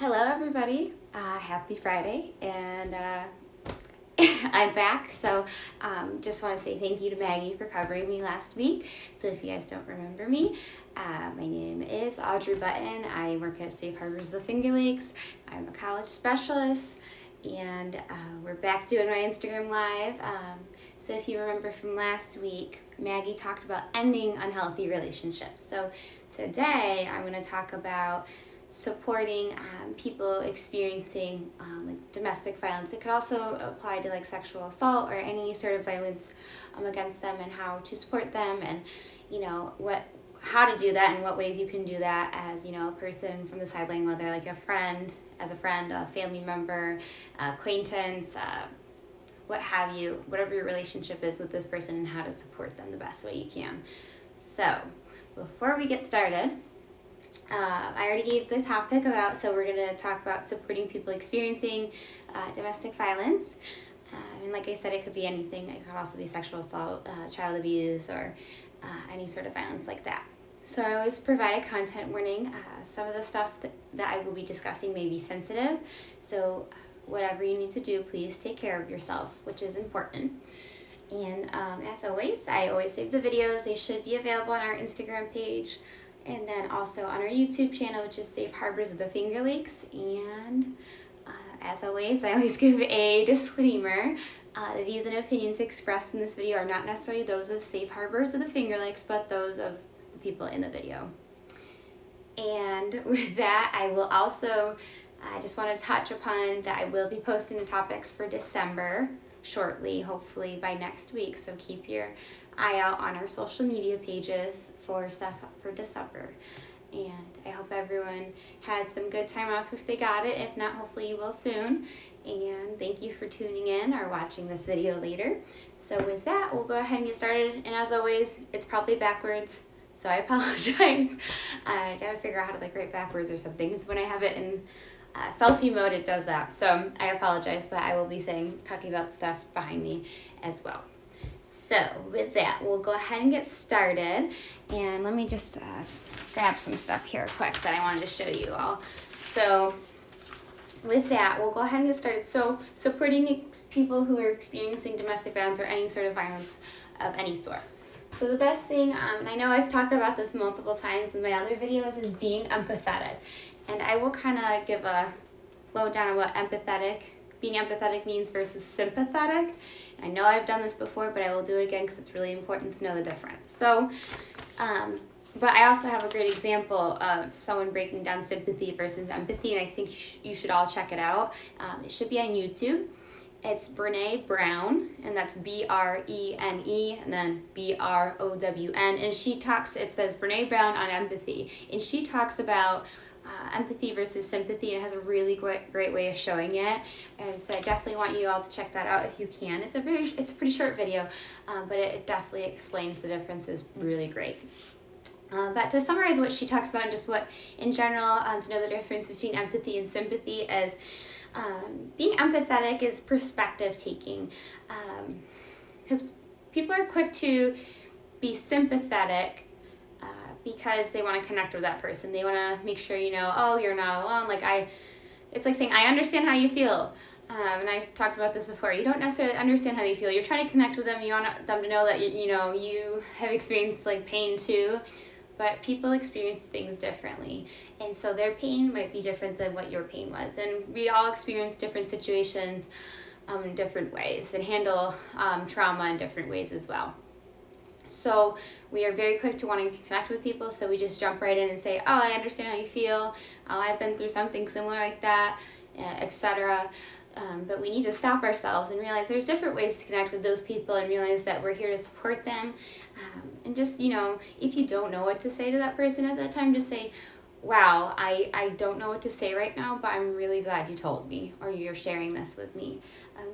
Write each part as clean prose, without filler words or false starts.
Hello everybody, happy Friday, and I'm back. So just want to say thank you to Maggie for covering me last week. So if you guys don't remember me, my name is Audrey Button. I work at Safe Harbors of the Finger Lakes. I'm a college specialist, and we're back doing my Instagram Live. So if you remember from last week, Maggie talked about ending unhealthy relationships. So today I'm going to talk about supporting people experiencing like domestic violence. It could also apply to like sexual assault or any sort of violence against them, and how to support them, and how to do that, and what ways you can do that as a person from the sideline, whether like a friend, a family member, acquaintance, what have you, whatever your relationship is with this person, and how to support them the best way you can. So before we get started, I already gave the topic so we're going to talk about supporting people experiencing domestic violence. And like I said, it could be anything. It could also be sexual assault, child abuse, or any sort of violence like that. So I always provide a content warning. Some of the stuff that I will be discussing may be sensitive. So whatever you need to do, please take care of yourself, which is important. And as always, I always save the videos. They should be available on our Instagram page, and then also on our YouTube channel, which is Safe Harbors of the Finger Lakes. And as always, I always give a disclaimer. The views and opinions expressed in this video are not necessarily those of Safe Harbors of the Finger Lakes, but those of the people in the video. And with that, I will also, I just want to touch upon that I will be posting the topics for December shortly, hopefully by next week. So keep your eye out on our social media pages for stuff for December. And I hope everyone had some good time off if they got it. If not, hopefully you will soon. And thank you for tuning in or watching this video later. So with that, we'll go ahead and get started. And as always, it's probably backwards, so I apologize. I gotta figure out how to write backwards or something, because when I have it in selfie mode, it does that. So I apologize, but I will be talking about the stuff behind me as well. So with that, we'll go ahead and get started. And let me just grab some stuff here quick that I wanted to show you all. So with that, we'll go ahead and get started. So supporting people who are experiencing domestic violence or any sort of violence of any sort. So the best thing, and I know I've talked about this multiple times in my other videos, is being empathetic. And I will kind of give a lowdown on what being empathetic means versus sympathetic. I know I've done this before, but I will do it again because it's really important to know the difference. So, but I also have a great example of someone breaking down sympathy versus empathy, and I think you should all check it out. It should be on YouTube. It's Brene Brown, and that's Brene, and then Brown, and it says Brene Brown on empathy, and she talks about empathy versus sympathy, and it has a really great way of showing it. And so I definitely want you all to check that out if you can. It's a pretty short video, but it definitely explains the differences really great. But to summarize what she talks about, and just what in general, to know the difference between empathy and sympathy is being empathetic is perspective taking, because people are quick to be sympathetic because they want to connect with that person. They want to make sure oh, you're not alone. It's like saying, I understand how you feel. And I've talked about this before. You don't necessarily understand how they feel. You're trying to connect with them. You want them to know that you have experienced pain too. But people experience things differently, and so their pain might be different than what your pain was. And we all experience different situations in different ways, and handle trauma in different ways as well. So we are very quick to wanting to connect with people, so we just jump right in and say, oh, I understand how you feel, oh, I've been through something similar like that, etc. But we need to stop ourselves and realize there's different ways to connect with those people, and realize that we're here to support them. And just, if you don't know what to say to that person at that time, just say, wow, I don't know what to say right now, but I'm really glad you told me, or you're sharing this with me.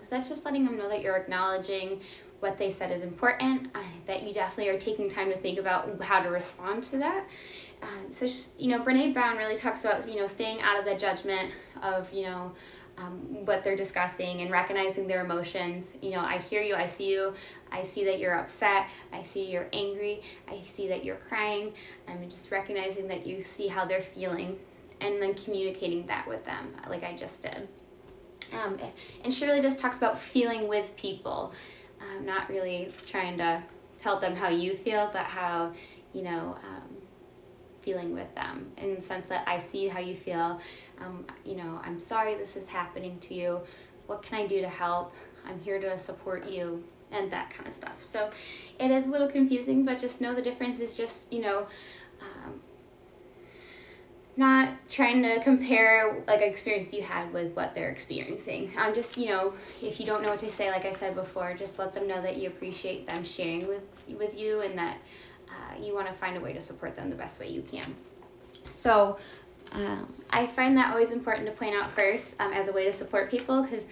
So that's just letting them know that you're acknowledging what they said is important, that you definitely are taking time to think about how to respond to that. So Brene Brown really talks about, staying out of the judgment of, what they're discussing, and recognizing their emotions. I hear you, I see that you're upset, I see you're angry, I see that you're crying. I'm just recognizing that you see how they're feeling, and then communicating that with them like I just did. And she really just talks about feeling with people, not really trying to tell them how you feel, but how, feeling with them in the sense that I see how you feel. I'm sorry this is happening to you. What can I do to help? I'm here to support you, and that kind of stuff. So it is a little confusing, but just know the difference is just, not trying to compare like an experience you had with what they're experiencing. Just, if you don't know what to say, like I said before, just let them know that you appreciate them sharing with you, and that you want to find a way to support them the best way you can. So I find that always important to point out first as a way to support people, because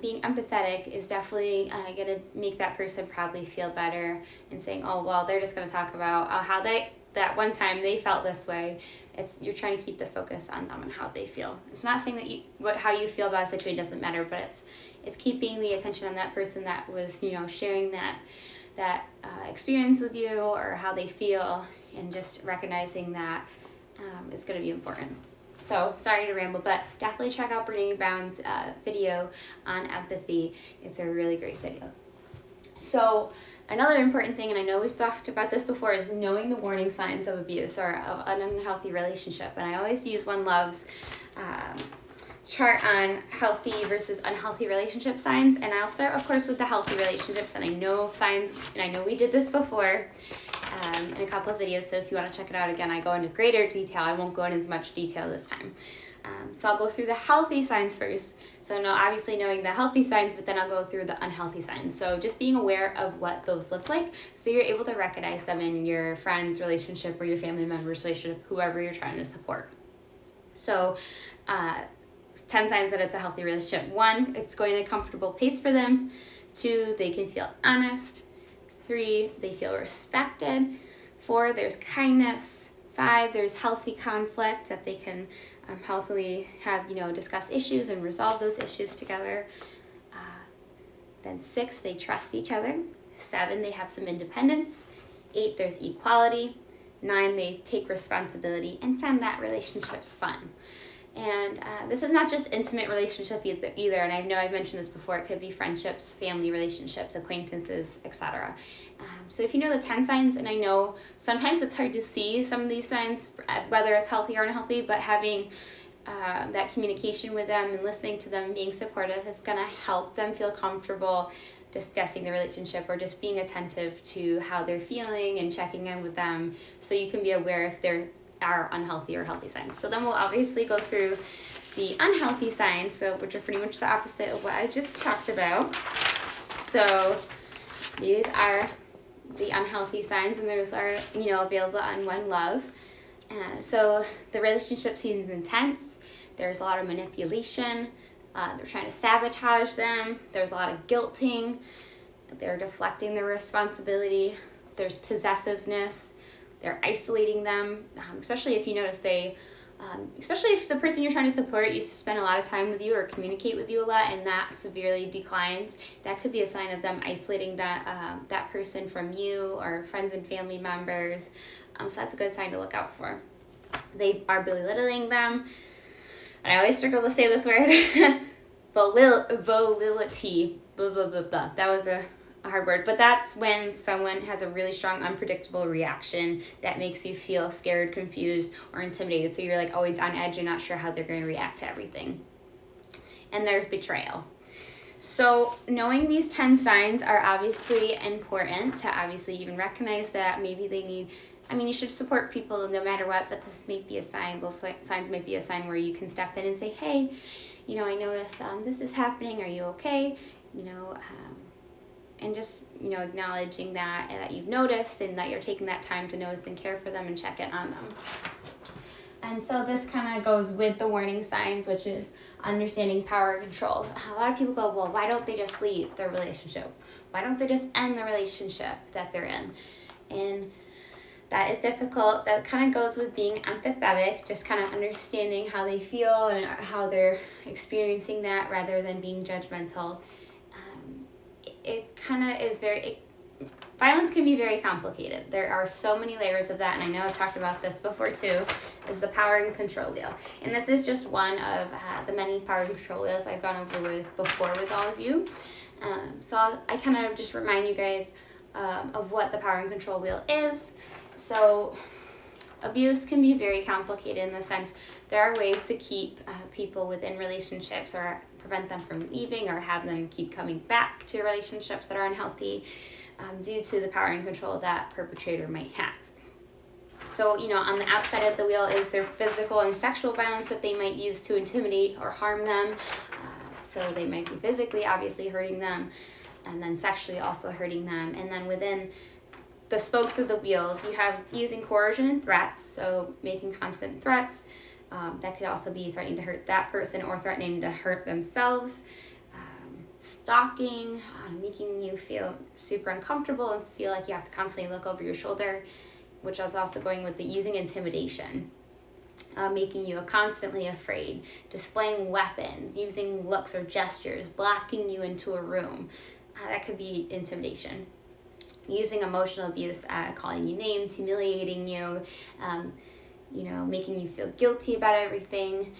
being empathetic is definitely going to make that person probably feel better, and saying, oh, well, they're just going to talk about how that one time they felt this way. You're trying to keep the focus on them and how they feel. It's not saying that how you feel about a situation doesn't matter, but it's keeping the attention on that person that was, sharing that experience with you, or how they feel, and just recognizing that is going to be important. So, sorry to ramble, but definitely check out Brené Brown's video on empathy. It's a really great video. So, another important thing, and I know we've talked about this before, is knowing the warning signs of abuse or of an unhealthy relationship. And I always use One Love's chart on healthy versus unhealthy relationship signs. And I'll start, of course, with the healthy relationships. And I know signs, and I know we did this before in a couple of videos. So if you want to check it out again, I go into greater detail. I won't go into as much detail this time. So I'll go through the healthy signs first. So obviously knowing the healthy signs, but then I'll go through the unhealthy signs. So just being aware of what those look like, so you're able to recognize them in your friend's relationship or your family member's relationship, whoever you're trying to support. So 10 signs that it's a healthy relationship. 1, it's going at a comfortable pace for them. 2, they can feel honest. 3, they feel respected. 4, there's kindness. 5, there's healthy conflict, that they can healthily have, discuss issues and resolve those issues together. Then 6, they trust each other. 7, they have some independence. 8, there's equality. 9, they take responsibility. And 10, that relationship's fun. And this is not just intimate relationship either, and I know I've mentioned this before. It could be friendships, family relationships, acquaintances, etc. So if you know the 10 signs, and I know sometimes it's hard to see some of these signs, whether it's healthy or unhealthy, but having that communication with them and listening to them, being supportive, is going to help them feel comfortable discussing the relationship, or just being attentive to how they're feeling and checking in with them, so you can be aware if they're are unhealthy or healthy signs. So then we'll obviously go through the unhealthy signs, which are pretty much the opposite of what I just talked about. So these are the unhealthy signs, and those are available on One Love. So the relationship seems intense. There's a lot of manipulation. They're trying to sabotage them. There's a lot of guilting. They're deflecting their responsibility. There's possessiveness. They're isolating them, especially if you notice especially if the person you're trying to support used to spend a lot of time with you or communicate with you a lot, and that severely declines. That could be a sign of them isolating that person from you or friends and family members. So that's a good sign to look out for. They are belittling them. And I always struggle to say this word. Volatility. That was a hard word, but that's when someone has a really strong, unpredictable reaction that makes you feel scared, confused, or intimidated. So you're like always on edge. You're not sure how they're going to react to everything. And there's betrayal. So knowing these 10 signs are obviously important to obviously even recognize that maybe they need, you should support people no matter what, but this may be a sign, those signs might be a sign where you can step in and say, hey, I noticed this is happening. Are you okay? And just, acknowledging that you've noticed, and that you're taking that time to notice and care for them and check in on them. And so this kind of goes with the warning signs, which is understanding power and control. A lot of people go, well, why don't they just leave their relationship? Why don't they just end the relationship that they're in? And that is difficult. That kind of goes with being empathetic, just kind of understanding how they feel and how they're experiencing that, rather than being judgmental. It kind of is violence can be very complicated. There are so many layers of that, and I know I've talked about this before too, is the power and control wheel. And this is just one of the many power and control wheels I've gone over with before with all of you. So I kind of just remind you guys of what the power and control wheel is. So abuse can be very complicated in the sense there are ways to keep people within relationships or prevent them from leaving or have them keep coming back to relationships that are unhealthy due to the power and control that perpetrator might have. So, on the outside of the wheel is their physical and sexual violence that they might use to intimidate or harm them. So they might be physically obviously hurting them, and then sexually also hurting them. And then within the spokes of the wheels, you have using coercion and threats, so making constant threats. That could also be threatening to hurt that person or threatening to hurt themselves. Stalking, making you feel super uncomfortable and feel like you have to constantly look over your shoulder, which is also going with the using intimidation. Making you constantly afraid, displaying weapons, using looks or gestures, blocking you into a room. That could be intimidation. Using emotional abuse, calling you names, humiliating you, making you feel guilty about everything,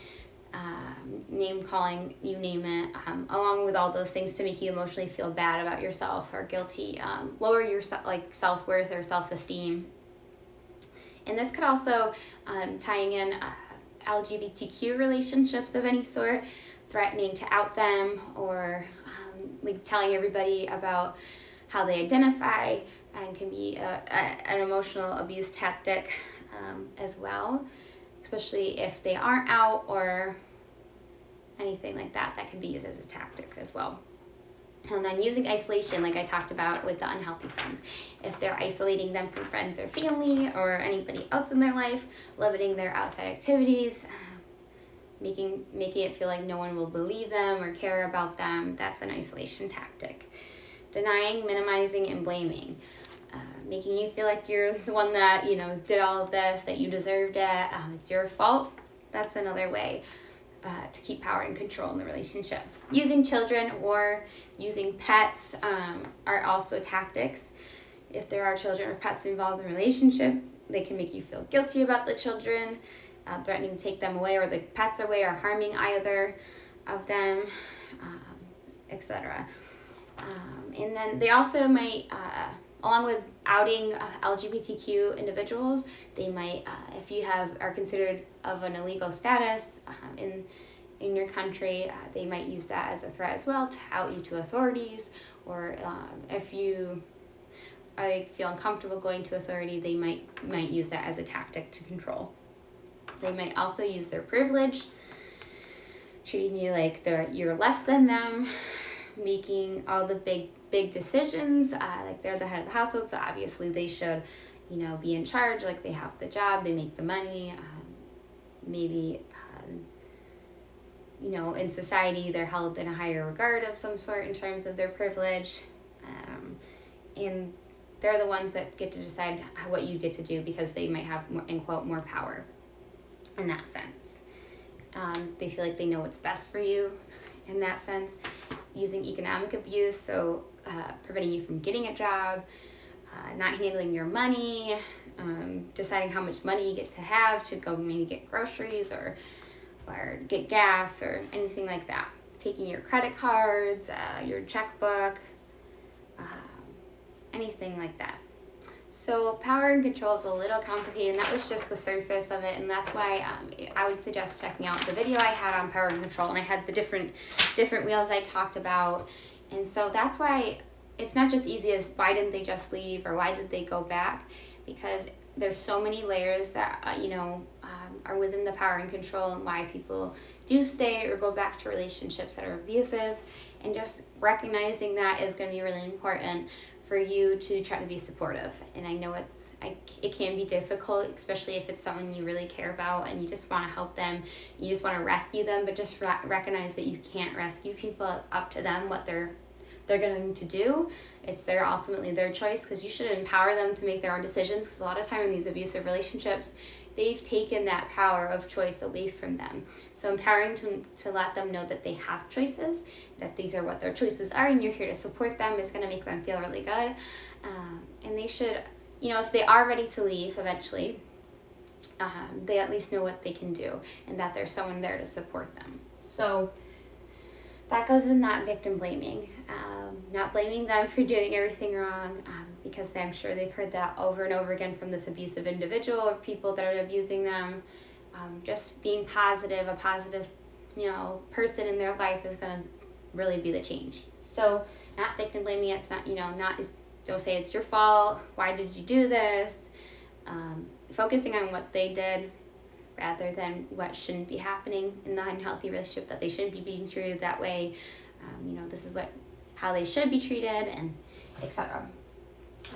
name calling, you name it, along with all those things to make you emotionally feel bad about yourself or guilty, lower your self-worth or self-esteem. And this could also tying in LGBTQ relationships of any sort, threatening to out them or telling everybody about how they identify, and can be an emotional abuse tactic as well, especially if they aren't out or anything like that. That can be used as a tactic as well. And then using isolation, like I talked about with the unhealthy signs. If they're isolating them from friends or family or anybody else in their life, limiting their outside activities, making it feel like no one will believe them or care about them, that's an isolation tactic. Denying, minimizing, and blaming. Making you feel like you're the one that, did all of this, that you deserved it, it's your fault. That's another way to keep power and control in the relationship. Using children or using pets are also tactics. If there are children or pets involved in a relationship, they can make you feel guilty about the children, threatening to take them away or the pets away or harming either of them, etc. And then they also might, along with outing LGBTQ individuals, they might, if you are considered of an illegal status in your country, they might use that as a threat as well to out you to authorities, or if you feel uncomfortable going to authority, they might use that as a tactic to control. They might also use their privilege, treating you like you're less than them, making all the big decisions, like they're the head of the household, so obviously they should, be in charge, like they have the job, they make the money, maybe, in society they're held in a higher regard of some sort in terms of their privilege, and they're the ones that get to decide what you get to do because they might have, more, in quote, more power in that sense. They feel like they know what's best for you in that sense. Using economic abuse, so preventing you from getting a job, not handling your money, deciding how much money you get to have to go maybe get groceries or get gas or anything like that. Taking your credit cards, your checkbook, anything like that. So power and control is a little complicated, and that was just the surface of it, and that's why I would suggest checking out the video I had on power and control, and I had the different wheels I talked about. And so that's why it's not just easy as why didn't they just leave or why did they go back, because there's so many layers that are within the power and control, and why people do stay or go back to relationships that are abusive, and just recognizing that is going to be really important for you to try to be supportive. And I know it can be difficult, especially if it's someone you really care about and you just want to help them, you just want to rescue them, but just recognize that you can't rescue people. It's up to them what they're going to do. It's ultimately their choice, because you should empower them to make their own decisions, because a lot of time in these abusive relationships, they've taken that power of choice away from them. So empowering to let them know that they have choices, that these are what their choices are, and you're here to support them is going to make them feel really good. And they should, if they are ready to leave eventually, they at least know what they can do and that there's someone there to support them. So that goes with not victim blaming, not blaming them for doing everything wrong, because I'm sure they've heard that over and over again from this abusive individual or people that are abusing them. Just being positive, a positive, person in their life is going to really be the change. So not victim blaming, it's not, don't say it's your fault, why did you do this? Focusing on what they did rather than what shouldn't be happening in the unhealthy relationship, that they shouldn't be being treated that way. This is how they should be treated, and etc.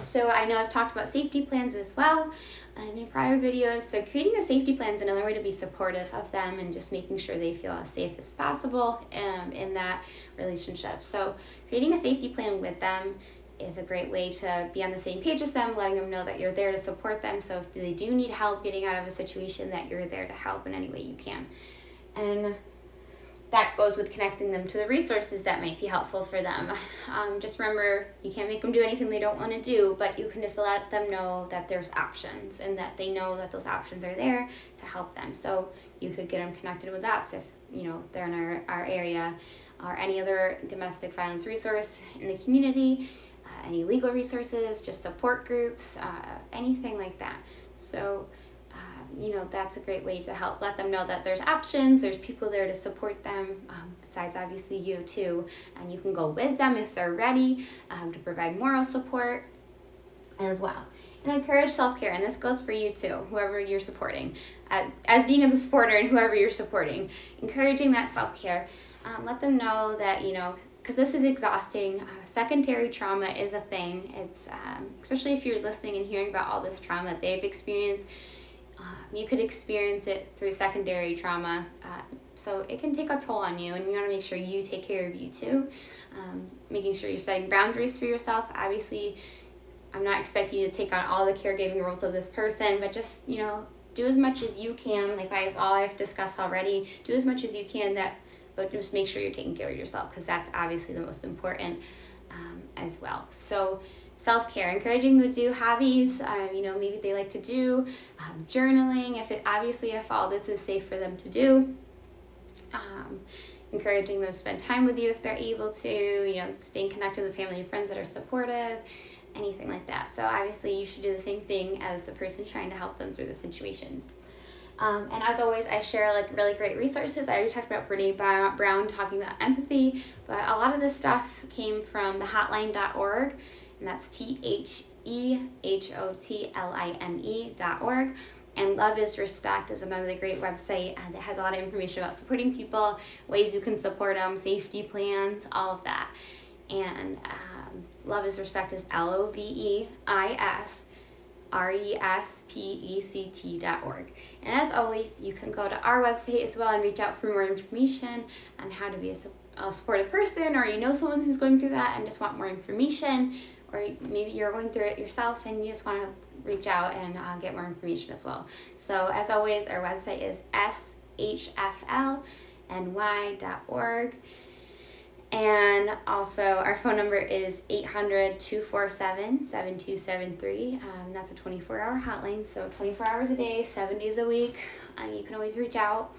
So I know I've talked about safety plans as well in prior videos. So creating a safety plan is another way to be supportive of them and just making sure they feel as safe as possible in that relationship. So creating a safety plan with them is a great way to be on the same page as them, letting them know that you're there to support them. So if they do need help getting out of a situation, that you're there to help in any way you can. And that goes with connecting them to the resources that might be helpful for them. Just remember, you can't make them do anything they don't want to do, but you can just let them know that there's options and that they know that those options are there to help them. So you could get them connected with us if they're in our area, or any other domestic violence resource in the community, any legal resources, just support groups, anything like that. So that's a great way to help let them know that there's options, there's people there to support them, besides obviously you too, and you can go with them if they're ready, to provide moral support as well. And encourage self-care, and this goes for you too, whoever you're supporting. As being the supporter and whoever you're supporting, encouraging that self-care. Let them know that, because this is exhausting. Secondary trauma is a thing. It's especially if you're listening and hearing about all this trauma they've experienced. You could experience it through secondary trauma, so it can take a toll on you, and you want to make sure you take care of you too. Making sure you're setting boundaries for yourself. Obviously, I'm not expecting you to take on all the caregiving roles of this person, but just do as much as you can. Like I've discussed already, do as much as you can, but just make sure you're taking care of yourself, because that's obviously the most important as well. So self-care, encouraging them to do hobbies, maybe they like to do journaling, if all this is safe for them to do. Encouraging them to spend time with you if they're able to, staying connected with family and friends that are supportive, anything like that. So obviously you should do the same thing as the person trying to help them through the situations. And as always, I share really great resources. I already talked about Brene Brown talking about empathy, but a lot of this stuff came from the hotline.org, and that's THEHOTLINE.org. And Love is Respect is another great website that has a lot of information about supporting people, ways you can support them, safety plans, all of that. And Love is Respect is LOVEISRESPECT.org. And as always, you can go to our website as well and reach out for more information on how to be a supportive person, or someone who's going through that and just want more information, or maybe you're going through it yourself and you just want to reach out and get more information as well. So as always, our website is shflny.org. And also our phone number is 800-247-7273. That's a 24-hour hotline, so 24 hours a day, 7 days a week. You can always reach out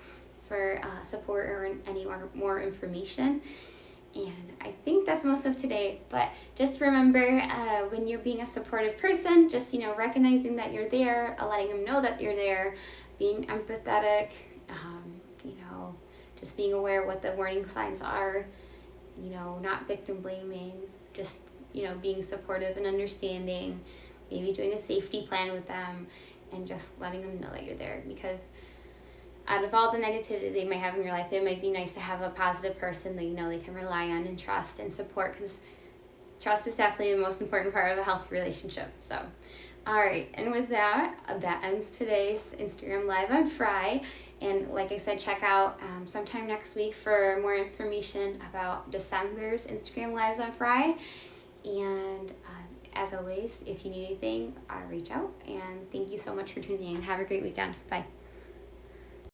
for support or any more information. And I think that's most of today, but just remember, when you're being a supportive person, just, recognizing that you're there, letting them know that you're there, being empathetic, just being aware of what the warning signs are, not victim blaming, just, being supportive and understanding, maybe doing a safety plan with them, and just letting them know that you're there, because out of all the negativity they might have in your life, it might be nice to have a positive person that they can rely on and trust and support, because trust is definitely the most important part of a healthy relationship. So, all right, and with that ends today's Instagram Live on Fry. And like I said, check out sometime next week for more information about December's Instagram Lives on Fry. And as always, if you need anything, reach out. And thank you so much for tuning in. Have a great weekend. Bye.